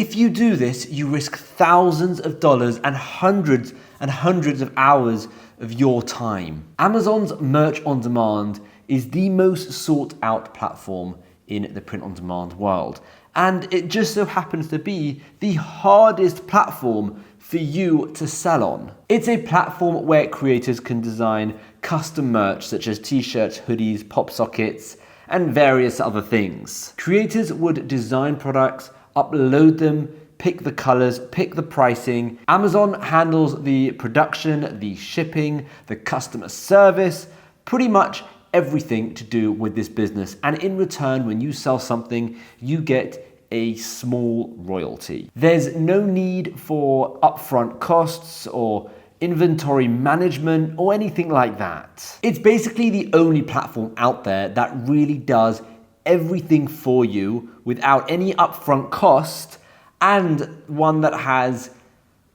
If you do this, you risk thousands of dollars and hundreds of hours of your time. Amazon's Merch on Demand is the most sought out platform in the print on demand world. And it just so happens to be the hardest platform for you to sell on. It's a platform where creators can design custom merch such as t-shirts, hoodies, pop sockets, and various other things. Creators would design products, upload them, pick the colors, pick the pricing. Amazon handles the production, the shipping, the customer service, pretty much everything to do with this business. And in return, when you sell something, you get a small royalty. There's no need for upfront costs or inventory management or anything like that. It's basically the only platform out there that really does everything for you without any upfront cost, and one that has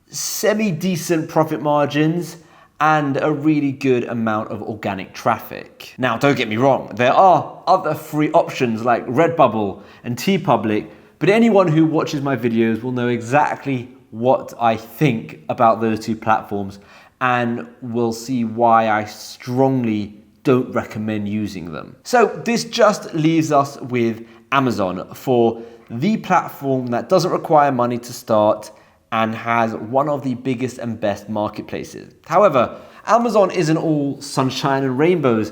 semi-decent profit margins and a really good amount of organic traffic. Now, don't get me wrong, there are other free options like Redbubble and TeePublic, but anyone who watches my videos will know exactly what I think about those two platforms and will see why I strongly don't recommend using them. So this just leaves us with Amazon for the platform that doesn't require money to start and has one of the biggest and best marketplaces. However, Amazon isn't all sunshine and rainbows.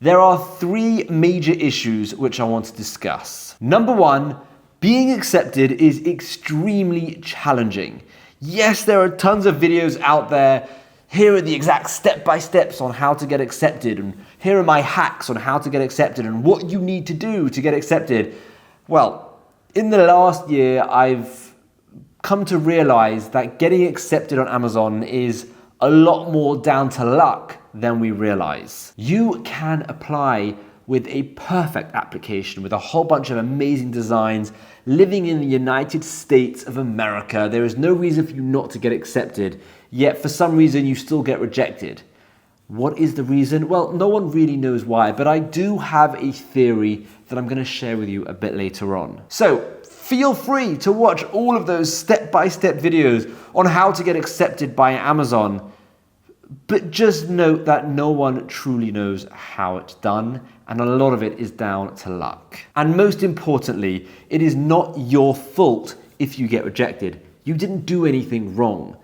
There are three major issues which I want to discuss. Number one, being accepted is extremely challenging. Yes, there are tons of videos out there. Here are the exact step-by-steps on how to get accepted, and here are my hacks on how to get accepted and what you need to do to get accepted. Well, in the last year, I've come to realize that getting accepted on Amazon is a lot more down to luck than we realize. You can apply with a perfect application with a whole bunch of amazing designs, living in the United States of America. There is no reason for you not to get accepted, yet for some reason you still get rejected. What is the reason? Well, no one really knows why, but I do have a theory that I'm going to share with you a bit later on. So feel free to watch all of those step-by-step videos on how to get accepted by Amazon, but just note that no one truly knows how it's done, and a lot of it is down to luck. And most importantly, it is not your fault if you get rejected. You didn't do anything wrong.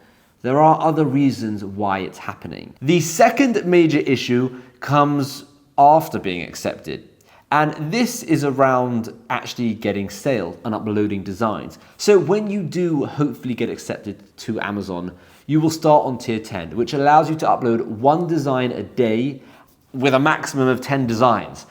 There are other reasons why it's happening. The second major issue comes after being accepted. And this is around actually getting sales and uploading designs. So when you do hopefully get accepted to Amazon, you will start on tier 10, which allows you to upload one design a day with a maximum of 10 designs.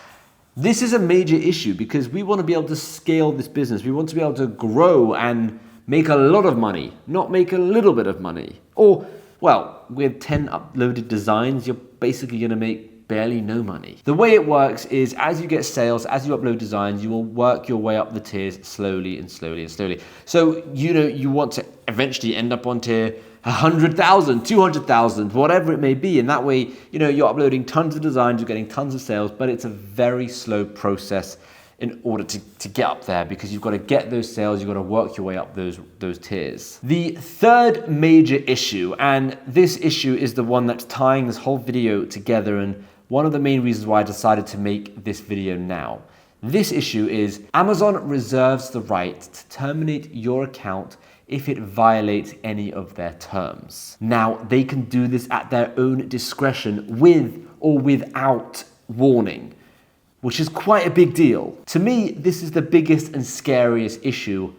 This is a major issue because we want to be able to scale this business. We want to be able to grow and make a lot of money, not make a little bit of money. Or, well, with 10 uploaded designs, you're basically going to make barely no money. The way it works is as you get sales, as you upload designs, you will work your way up the tiers slowly and slowly and slowly. So, you want to eventually end up on tier 100,000, 200,000, whatever it may be. And that way, you're uploading tons of designs, you're getting tons of sales, but it's a very slow process in order to get up there, because you've got to get those sales, you've got to work your way up those tiers. The third major issue, and this issue is the one that's tying this whole video together, and one of the main reasons why I decided to make this video now. This issue is Amazon reserves the right to terminate your account if it violates any of their terms. Now, they can do this at their own discretion with or without warning, which is quite a big deal. To me, this is the biggest and scariest issue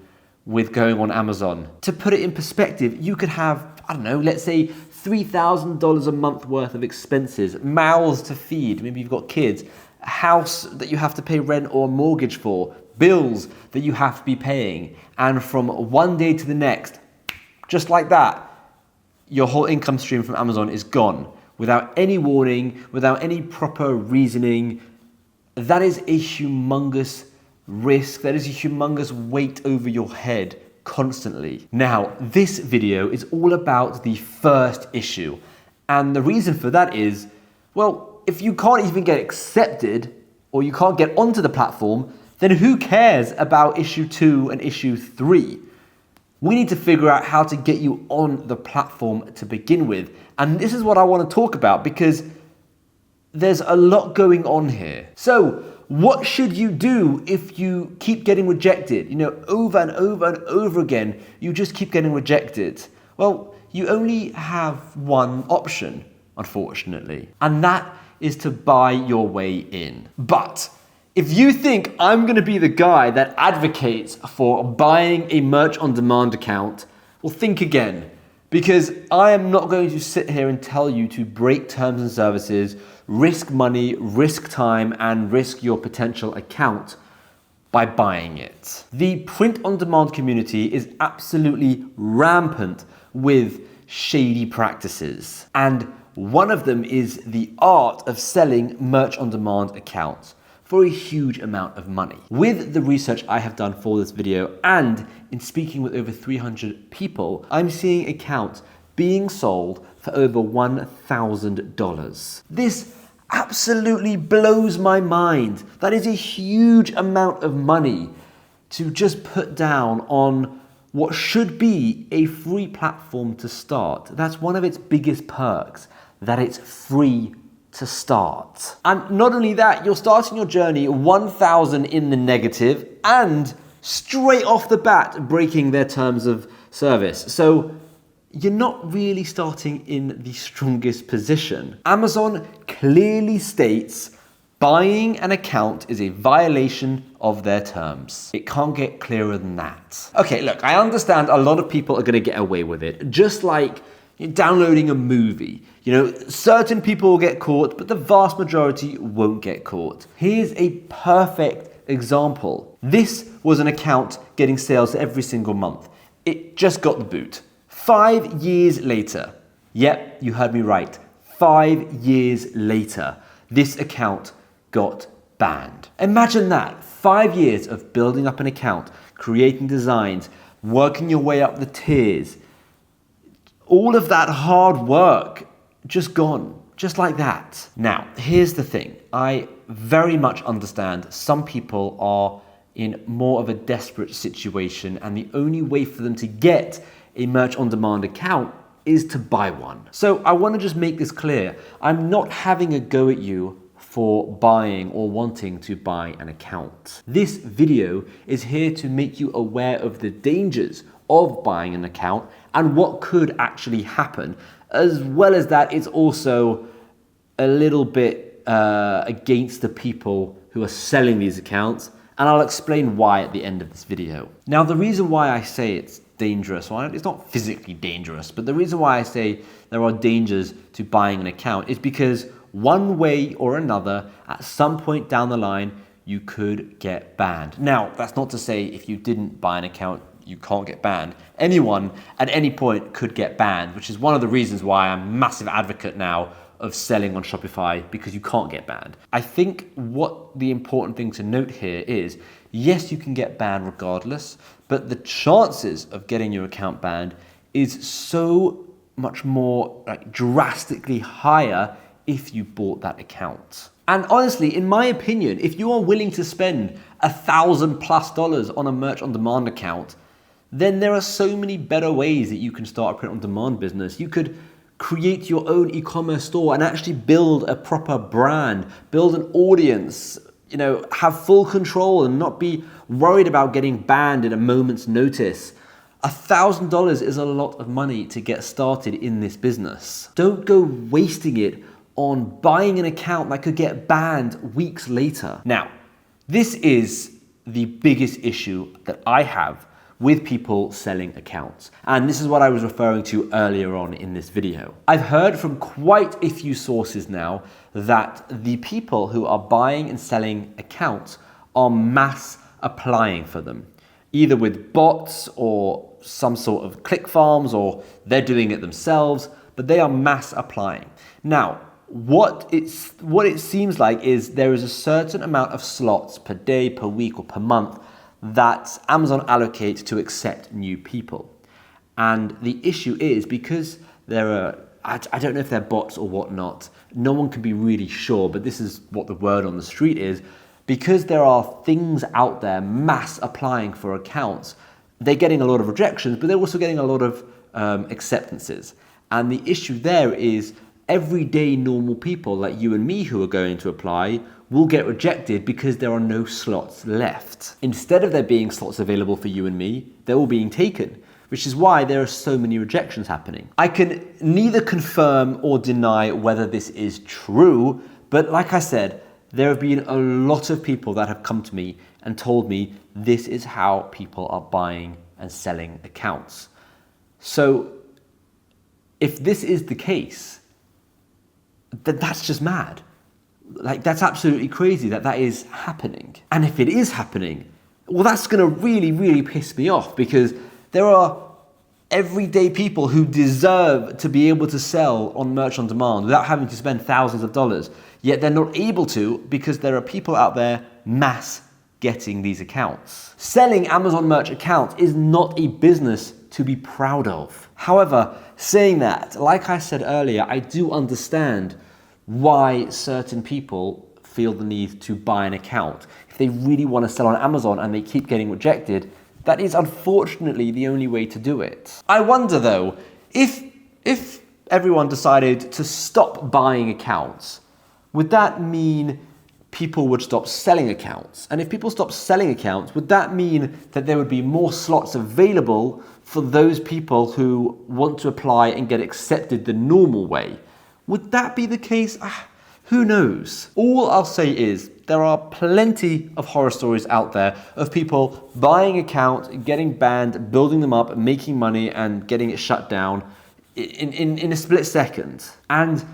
with going on Amazon. To put it in perspective, you could have, let's say $3,000 a month worth of expenses, mouths to feed, maybe you've got kids, a house that you have to pay rent or mortgage for, bills that you have to be paying, and from one day to the next, just like that, your whole income stream from Amazon is gone without any warning, without any proper reasoning. That is a humongous risk. That is a humongous weight over your head constantly. Now, this video is all about the first issue. And the reason for that is, well, if you can't even get accepted or you can't get onto the platform, then who cares about issue 2 and issue 3? We need to figure out how to get you on the platform to begin with. And this is what I want to talk about because there's a lot going on here. So what should you do if you keep getting rejected? Over and over and over again, you just keep getting rejected. Well, you only have one option, unfortunately, and that is to buy your way in. But if you think I'm going to be the guy that advocates for buying a merch on demand account, well, think again, because I am not going to sit here and tell you to break terms and services, risk money, risk time, and risk your potential account by buying it. The print on demand community is absolutely rampant with shady practices. And one of them is the art of selling merch on demand accounts for a huge amount of money. With the research I have done for this video and in speaking with over 300 people, I'm seeing accounts being sold for over $1,000. This absolutely blows my mind. That is a huge amount of money to just put down on what should be a free platform to start. That's one of its biggest perks, that it's free to start. And not only that, you're starting your journey 1,000 in the negative and straight off the bat breaking their terms of service. So you're not really starting in the strongest position. Amazon clearly states buying an account is a violation of their terms. It can't get clearer than that. Okay, look, I understand a lot of people are going to get away with it, just like downloading a movie. Certain people will get caught, but the vast majority won't get caught. Here's a perfect example. This was an account getting sales every single month. It just got the boot. 5 years later, yep, you heard me right, 5 years later, this account got banned. Imagine that, 5 years of building up an account, creating designs, working your way up the tiers, all of that hard work just gone, just like that. Now, here's the thing. I very much understand some people are in more of a desperate situation and the only way for them to get a merch on demand account is to buy one. So I want to just make this clear. I'm not having a go at you for buying or wanting to buy an account. This video is here to make you aware of the dangers of buying an account and what could actually happen. As well as that, it's also a little bit against the people who are selling these accounts, and I'll explain why at the end of this video. Now, the reason why I say it's dangerous, well, it's not physically dangerous, but the reason why I say there are dangers to buying an account is because one way or another, at some point down the line, you could get banned. Now, that's not to say if you didn't buy an account, you can't get banned. Anyone at any point could get banned, which is one of the reasons why I'm a massive advocate now of selling on Shopify, because you can't get banned. I think what the important thing to note here is, yes, you can get banned regardless, but the chances of getting your account banned is so much more drastically higher if you bought that account. And honestly, in my opinion, if you are willing to spend $1,000+ on a merch on demand account, then there are so many better ways that you can start a print on demand business. You could create your own e-commerce store and actually build a proper brand, build an audience, have full control and not be worried about getting banned at a moment's notice. $1,000 is a lot of money to get started in this business. Don't go wasting it on buying an account that could get banned weeks later. Now, this is the biggest issue that I have with people selling accounts. And this is what I was referring to earlier on in this video. I've heard from quite a few sources now that the people who are buying and selling accounts are mass applying for them, either with bots or some sort of click farms, or they're doing it themselves, but they are mass applying. Now, what it seems like is there is a certain amount of slots per day, per week, or per month that Amazon allocates to accept new people. And the issue is because there are, I don't know if they're bots or whatnot, no one can be really sure, but this is what the word on the street is, because there are things out there mass applying for accounts, they're getting a lot of rejections, but they're also getting a lot of acceptances. And the issue there is everyday normal people like you and me who are going to apply will get rejected because there are no slots left. Instead of there being slots available for you and me, they're all being taken, which is why there are so many rejections happening. I can neither confirm or deny whether this is true, but like I said, there have been a lot of people that have come to me and told me this is how people are buying and selling accounts. So if this is the case, then that's just mad. Like, that's absolutely crazy that that is happening. And if it is happening, well, that's going to really, really piss me off, because there are everyday people who deserve to be able to sell on merch on demand without having to spend thousands of dollars, yet they're not able to because there are people out there mass getting these accounts. Selling Amazon merch accounts is not a business to be proud of. However, saying that, like I said earlier, I do understand why certain people feel the need to buy an account. If they really want to sell on Amazon and they keep getting rejected, that is unfortunately the only way to do it. I wonder though, if everyone decided to stop buying accounts, would that mean people would stop selling accounts? And if people stop selling accounts, would that mean that there would be more slots available for those people who want to apply and get accepted the normal way? Would that be the case? Who knows? All I'll say is there are plenty of horror stories out there of people buying accounts, getting banned, building them up, making money and getting it shut down in a split second. And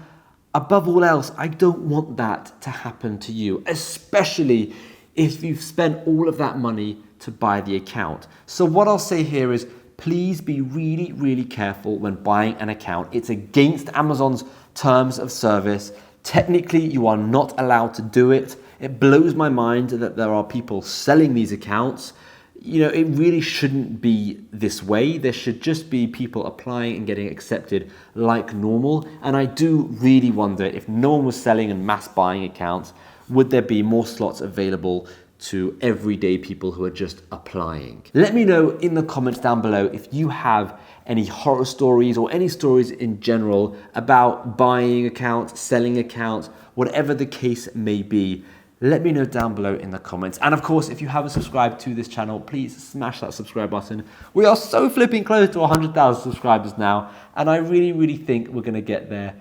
above all else, I don't want that to happen to you, especially if you've spent all of that money to buy the account. So what I'll say here is, please be really, really careful when buying an account. It's against Amazon's terms of service. Technically, you are not allowed to do it. It blows my mind that there are people selling these accounts. You know, it really shouldn't be this way. There should just be people applying and getting accepted like normal. And I do really wonder, if no one was selling and mass buying accounts, would there be more slots available to everyday people who are just applying? Let me know in the comments down below if you have any horror stories or any stories in general about buying accounts, selling accounts, whatever the case may be. Let me know down below in the comments. And of course, if you haven't subscribed to this channel, please smash that subscribe button. We are so flipping close to 100,000 subscribers now, and I really, really think we're gonna get there.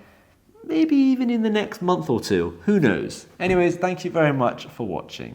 Maybe even in the next month or two, who knows? Anyways, thank you very much for watching.